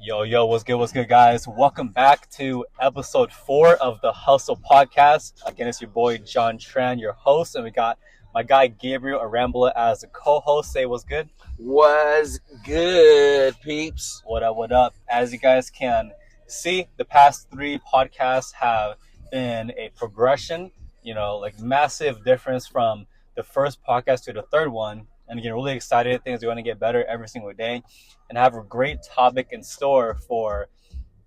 Yo, what's good, guys? Welcome back to episode 4 of the Hustle Podcast. Again, it's your boy, John Tran, your host, and we got my guy, Gabriel Arambula, as a co-host. Say what's good? Was good, peeps. What up? As you guys can see, the past 3 podcasts have been a progression, like massive difference from the first podcast to the third one. And again, really excited. Things are going to get better every single day. And have a great topic in store for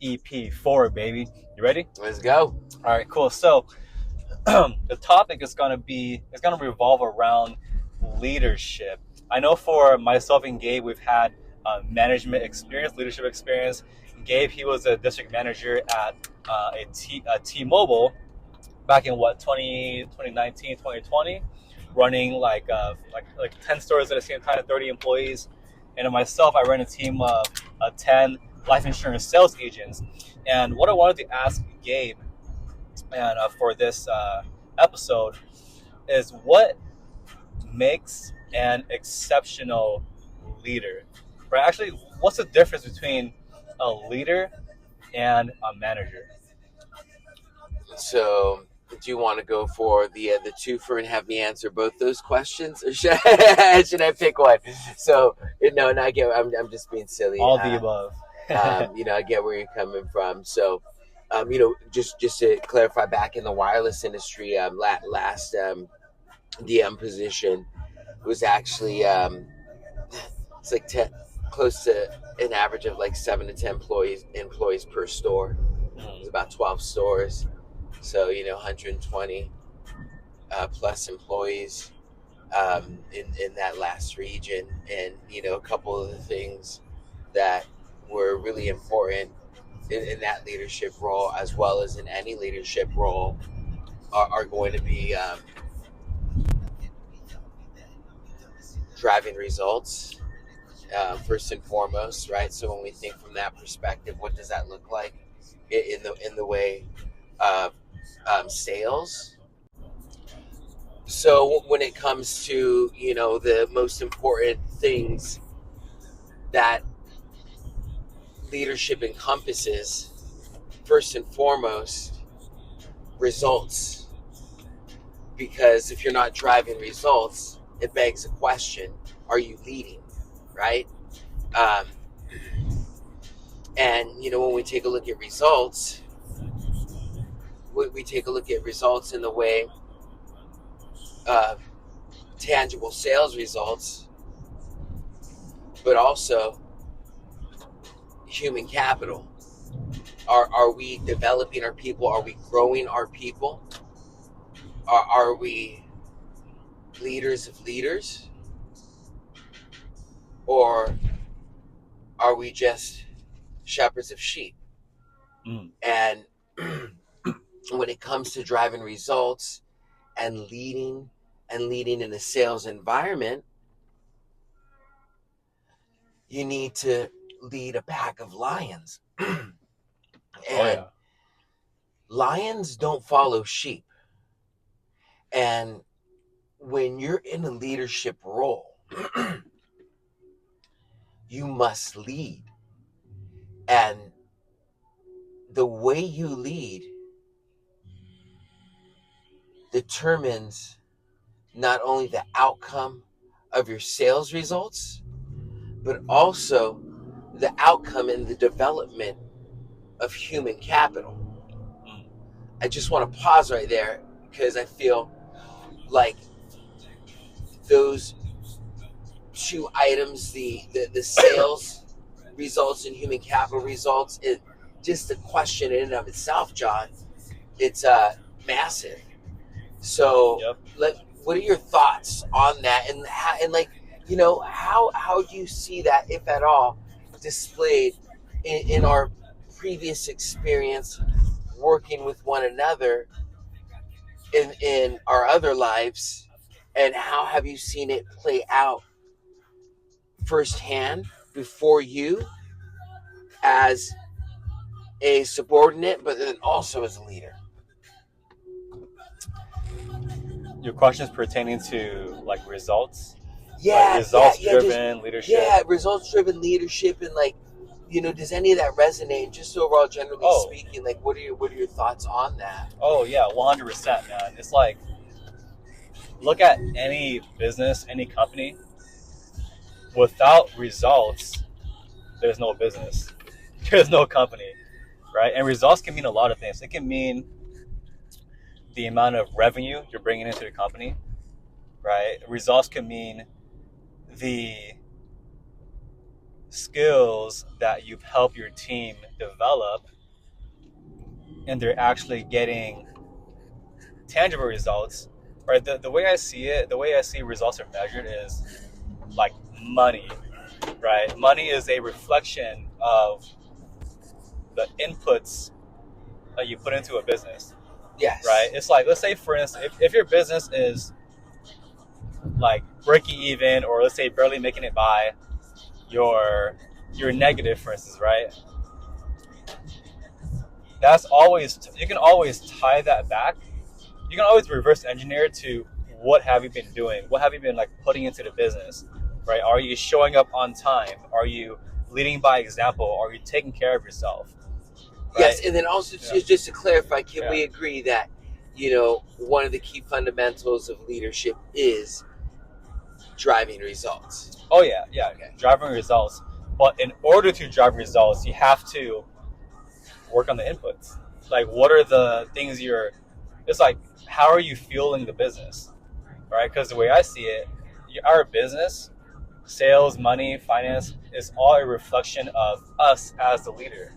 EP4, baby. You ready? Let's go. All right, cool. So the topic is going to revolve around leadership. I know for myself and Gabe, we've had management experience, leadership experience. Gabe, he was a district manager at a T-Mobile back in 2019, 2020, running like 10 stores at the same time, 30 employees. And myself, I ran a team of 10 life insurance sales agents. And what I wanted to ask Gabe and for this episode is what makes an exceptional leader, right? Actually, what's the difference between a leader and a manager? So, do you want to go for the twofer and have me answer both those questions, or should I pick one? So, no, I get. I'm just being silly. All the above. I get where you're coming from. So, just to clarify, back in the wireless industry, last DM position was actually it's like 10, close to an average of like 7 to 10 employees per store. It was about 12 stores, so 120 plus employees in that last region. And a couple of the things that were really important in that leadership role, as well as in any leadership role, are going to be driving results first and foremost, right? So when we think from that perspective, what does that look like in the way of sales? So when it comes to the most important things that leadership encompasses, first and foremost, results. Because if you're not driving results, it begs a question: are you leading, right? And when we take a look at results, we take a look at results in the way of tangible sales results, but also human capital. Are we developing our people? Are we growing our people? Are we leaders of leaders? Or are we just shepherds of sheep? And when it comes to driving results and leading in a sales environment, you need to lead a pack of lions. And lions don't follow sheep. And when you're in a leadership role, you must lead. And the way you lead determines not only the outcome of your sales results, but also the outcome and the development of human capital. I just want to pause right there, because I feel like those two items, the sales results and human capital results, it just the question in and of itself, John, it's massive. So what are your thoughts on that, and how do you see that, if at all, displayed in our previous experience working with one another in our other lives, and how have you seen it play out firsthand before you as a subordinate, but then also as a leader? Your question is pertaining to like results? Yeah. Like results-driven leadership? Yeah, results-driven leadership, and like does any of that resonate? Just overall, generally Oh. speaking, like what are your thoughts on that? Oh yeah, 100%, man. It's like, look at any business, any company. Without results, there's no business. There's no company, right? And results can mean a lot of things. It can mean the amount of revenue you're bringing into the company, right? Results can mean the skills that you've helped your team develop, and they're actually getting tangible results, right? The way I see it, the way I see results are measured is like money, right? Money is a reflection of the inputs that you put into a business. Yes. Right? It's like, let's say, for instance, if your business is like breaking even, or let's say barely making it by, you're negative, for instance, right? That's always, you can always tie that back. You can always reverse engineer to what have you been doing? What have you been like putting into the business, right? Are you showing up on time? Are you leading by example? Are you taking care of yourself? Right? Yes, and then also just to clarify, can we agree that one of the key fundamentals of leadership is driving results? Oh yeah, okay. Driving results. But in order to drive results, you have to work on the inputs. Like, what are the things it's like, how are you fueling the business, right? Because the way I see it, our business, sales, money, finance, is all a reflection of us as the leader,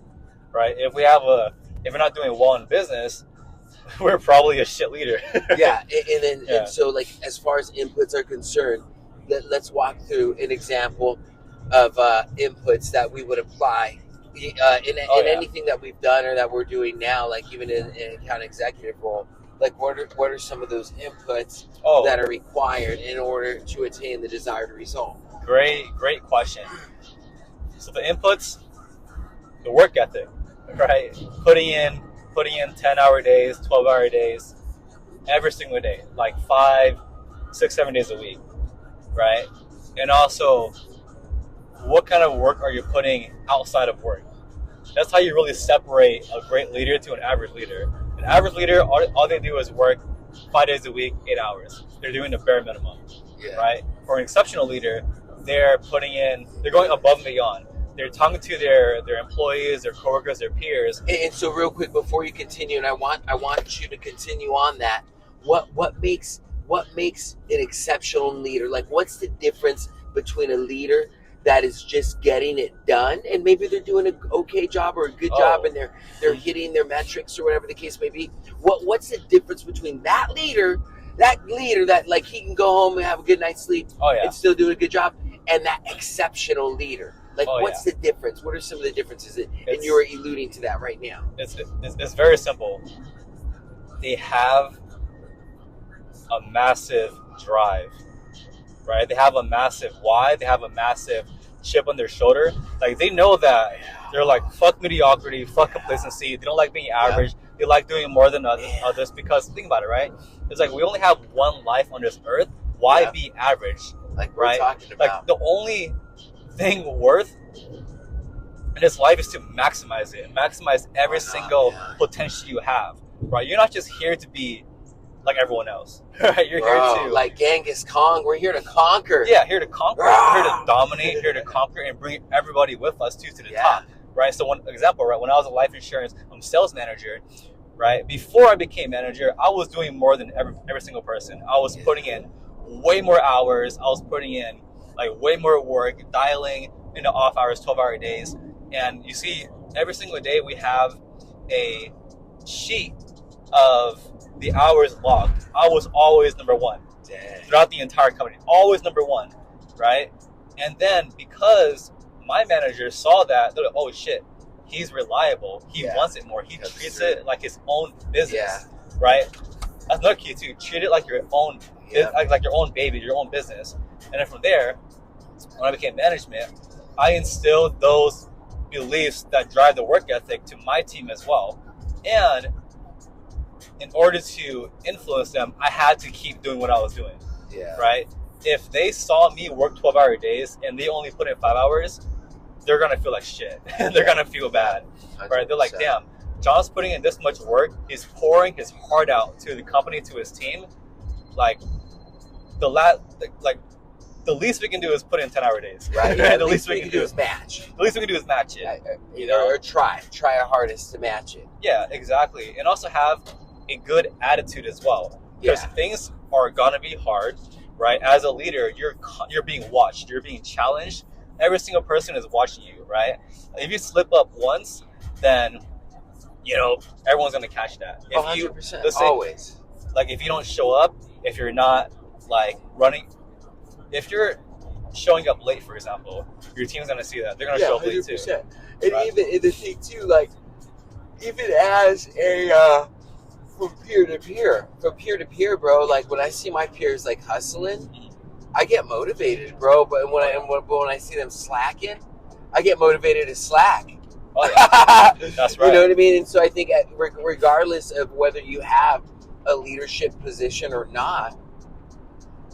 right? If we're not doing well in business, we're probably a shit leader. Yeah, and so like as far as inputs are concerned, let's walk through an example of inputs that we would apply in anything that we've done or that we're doing now, like even in an account executive role. Like what are some of those inputs that are required in order to attain the desired result? Great question. So the inputs, the work ethic, right? Putting in 10-hour days, 12-hour days, every single day, like 5, 6, 7 days a week, right? And also, what kind of work are you putting outside of work? That's how you really separate a great leader to an average leader. An average leader, all they do is work 5 days a week, 8 hours. They're doing the bare minimum, right? For an exceptional leader, they're going above and beyond. They're talking to their employees, their coworkers, their peers. And so, real quick before you continue, and I want you to continue on that. What makes an exceptional leader? Like, what's the difference between a leader that is just getting it done, and maybe they're doing an okay job or a good job, and they're hitting their metrics or whatever the case may be? What's the difference between that leader that like he can go home and have a good night's sleep and still do a good job, and that exceptional leader? Like, what's the difference? What are some of the differences? And you're alluding to that right now. It's very simple. They have a massive drive, right? They have a massive why. They have a massive chip on their shoulder. Like, they know that they're like, fuck mediocrity, fuck complacency. They don't like being average. They like doing more than others, because think about it, right? It's like, we only have one life on this earth. Why be average? Like we're talking about. Like, the only thing worth in this life is to maximize it. Maximize every single potential you have, right? You're not just here to be like everyone else, right? You're here to, like Genghis Khan. We're here to conquer. Yeah, here to conquer. Here to dominate. Here to conquer and bring everybody with us to the top, right? So one example, right? When I was a life insurance sales manager, right? Before I became manager, I was doing more than every single person. I was putting in way more hours. I was putting in like way more work, dialing into off hours, 12-hour days. And you see, every single day we have a sheet of the hours logged. I was always number one throughout the entire company, always number one, right? And then because my manager saw that, they're like, oh shit, he's reliable. He wants it more. He treats it like his own business, right? That's another key too. Treat it like your own, like your own baby, your own business. And then from there, when I became management, I instilled those beliefs that drive the work ethic to my team as well. And in order to influence them, I had to keep doing what I was doing, right? If they saw me work 12-hour days and they only put in 5 hours, they're gonna feel like shit. They're gonna feel bad, right? They're like, 100%. damn, John's putting in this much work. He's pouring his heart out to the company, to his team. Like the least we can do is put in 10-hour days, Right? Yeah, the least we can do is match. The least we can do is match it. You know, or try our hardest to match it. Yeah, exactly. And also have a good attitude as well, because things are gonna be hard, right? As a leader, you're being watched, you're being challenged. Every single person is watching you, right? If you slip up once, then everyone's gonna catch that. If 100%, let's say, always. Like if you don't show up, if you're not like running, if you're showing up late, for example, your team's gonna see that. They're gonna show up late too. And right? even in the thing too, like even as a from peer to peer, bro. Like when I see my peers like hustling, I get motivated, bro. But when I see them slacking, I get motivated to slack. Oh, yeah. That's right. You know what I mean? And so I think regardless of whether you have a leadership position or not,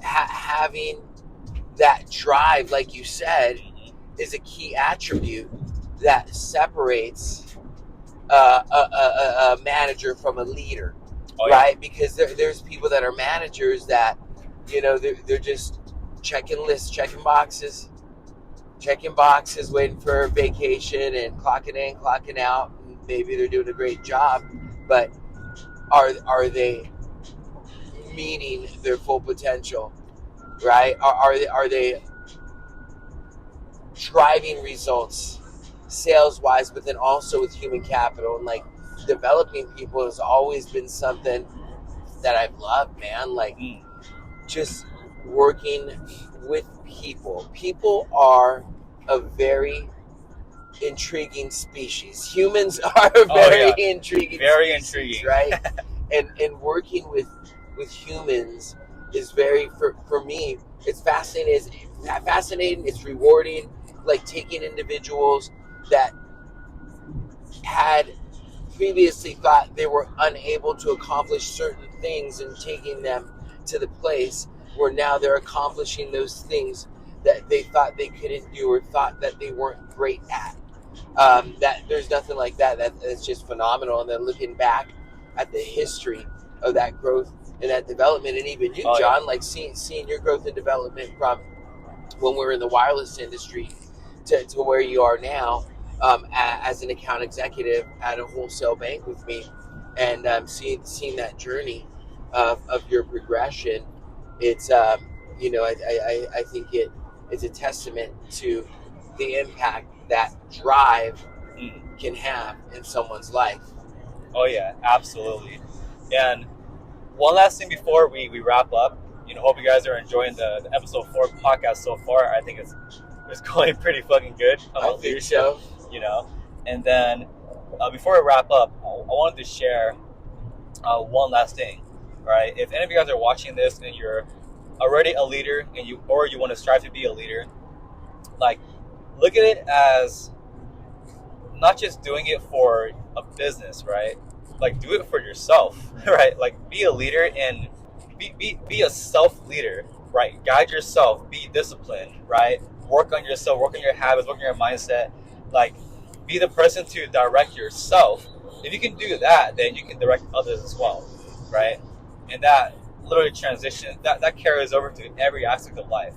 having that drive, like you said, is a key attribute that separates a manager from a leader, right? Because there's people that are managers that, they're just checking lists, checking boxes, waiting for vacation and clocking in, clocking out. And maybe they're doing a great job, but are they meeting their full potential, right? Are they driving results sales wise, but then also with human capital? And like developing people has always been something that I've loved, man. Like just working with people. People are a very intriguing species. Humans are very intriguing. Very species, intriguing, right? and working with humans is very, for me, it's fascinating. It's rewarding. Like taking individuals that had previously thought they were unable to accomplish certain things and taking them to the place where now they're accomplishing those things that they thought they couldn't do or thought that they weren't great at. That there's nothing like that. That's just phenomenal. And then looking back at the history of that growth and that development, and even you, John, like seeing your growth and development from when we were in the wireless industry to where you are now, as an account executive at a wholesale bank with me, and seeing that journey of your progression, it's I think it's a testament to the impact that drive can have in someone's life. Oh yeah, absolutely. And one last thing before we wrap up, hope you guys are enjoying the episode 4 podcast so far. I think it's going pretty fucking good. I think so. And then before we wrap up, I wanted to share one last thing, right? If any of you guys are watching this and you're already a leader and you want to strive to be a leader, like look at it as not just doing it for a business, right? Like do it for yourself, right? Like be a leader and be a self-leader, right? Guide yourself, be disciplined, right? Work on yourself, work on your habits, work on your mindset. Like be the person to direct yourself. If you can do that, then you can direct others as well, right? And that literally that carries over to every aspect of life.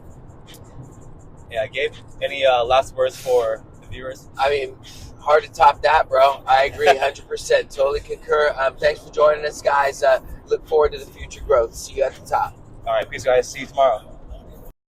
Yeah, Gabe, any last words for the viewers? I mean, hard to top that, bro. I agree 100%. Totally concur. Thanks for joining us, guys. Look forward to the future growth. See you at the top. All right, peace, guys. See you tomorrow.